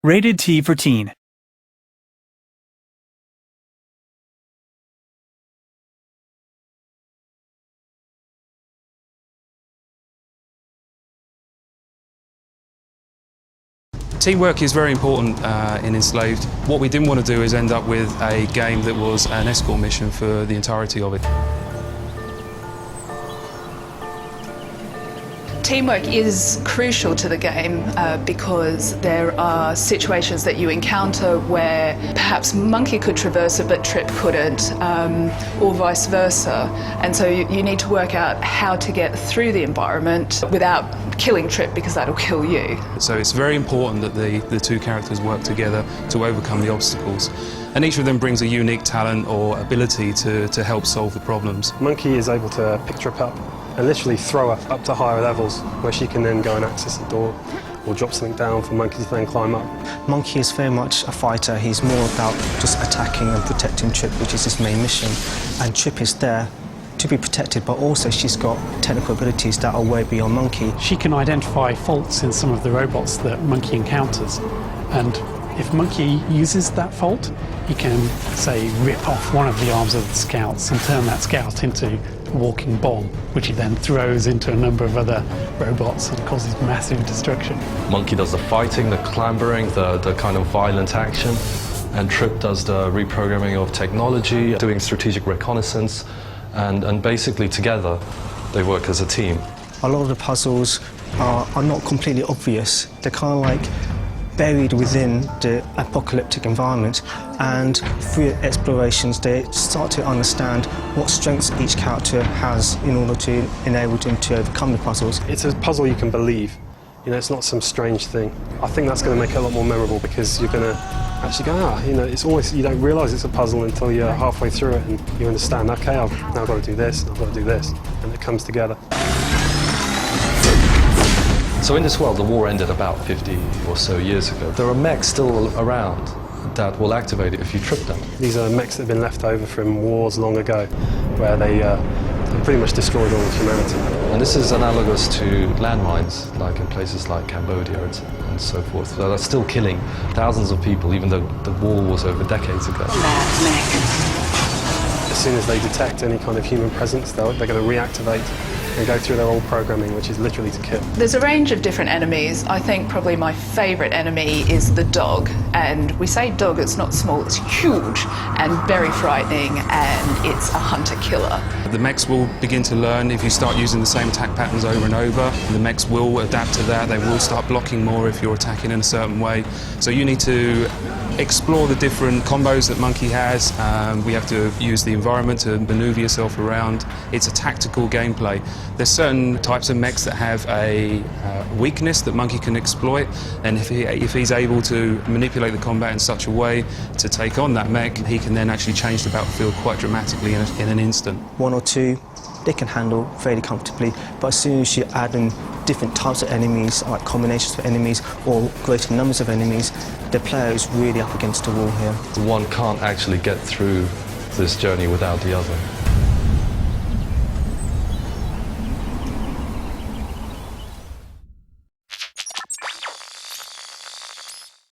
Rated T for Teen. Teamwork is very important in Enslaved. What we didn't want to do is end up with a game that was an escort mission for the entirety of it. Teamwork is crucial to the game because there are situations that you encounter where perhaps Monkey could traverse it but Trip couldn't, or vice versa. And so you need to work out how to get through the environment without killing Trip, because that'll kill you. So it's very important that the two characters work together to overcome the obstacles. And each of them brings a unique talent or ability to help solve the problems. Monkey is able to pick Trip up and literally throw her up to higher levels where she can then go and access the door or drop something down for Monkey to then climb up. Monkey is very much a fighter. He's more about just attacking and protecting Trip, which is his main mission. And Trip is there to be protected, but also she's got technical abilities that are way beyond Monkey. She can identify faults in some of the robots that Monkey encounters, and if Monkey uses that fault, he can, say, rip off one of the arms of the scouts and turn that scout into a walking bomb, which he then throws into a number of other robots and causes massive destruction. Monkey does the fighting, the clambering, the kind of violent action, and Trip does the reprogramming of technology, doing strategic reconnaissance, and basically together they work as a team. A lot of the puzzles are not completely obvious. They're kind of like buried within the apocalyptic environment, and through explorations they start to understand what strengths each character has in order to enable them to overcome the puzzles. It's a puzzle you can believe. You know, it's not some strange thing. I think that's going to make it a lot more memorable, because you're going to actually go, you know, it's almost, you don't realise it's a puzzle until you're halfway through it and you understand, okay, I've now got to do this, I've got to do this, and it comes together. So in this world, the war ended about 50 or so years ago. There are mechs still around that will activate it if you trip them. These are mechs that have been left over from wars long ago, where they pretty much destroyed all of humanity. And this is analogous to landmines, like in places like Cambodia and so forth. So that's still killing thousands of people, even though the war was over decades ago. As soon as they detect any kind of human presence, they're going to reactivate and go through their old programming, which is literally to kill. There's a range of different enemies. I think probably my favourite enemy is the dog. And we say dog, it's not small, it's huge and very frightening, and it's a hunter-killer. The mechs will begin to learn if you start using the same attack patterns over and over. The mechs will adapt to that. They will start blocking more if you're attacking in a certain way. So you need to explore the different combos that Monkey has. We have to use the environment to maneuver yourself around. It's a tactical gameplay. There's certain types of mechs that have a weakness that Monkey can exploit, and if he's able to manipulate the combat in such a way to take on that mech, he can then actually change the battlefield quite dramatically in an instant. One or two they can handle fairly comfortably, but as soon as you add in different types of enemies, like combinations of enemies or greater numbers of enemies, the player is really up against the wall here. One can't actually get through this journey without the other.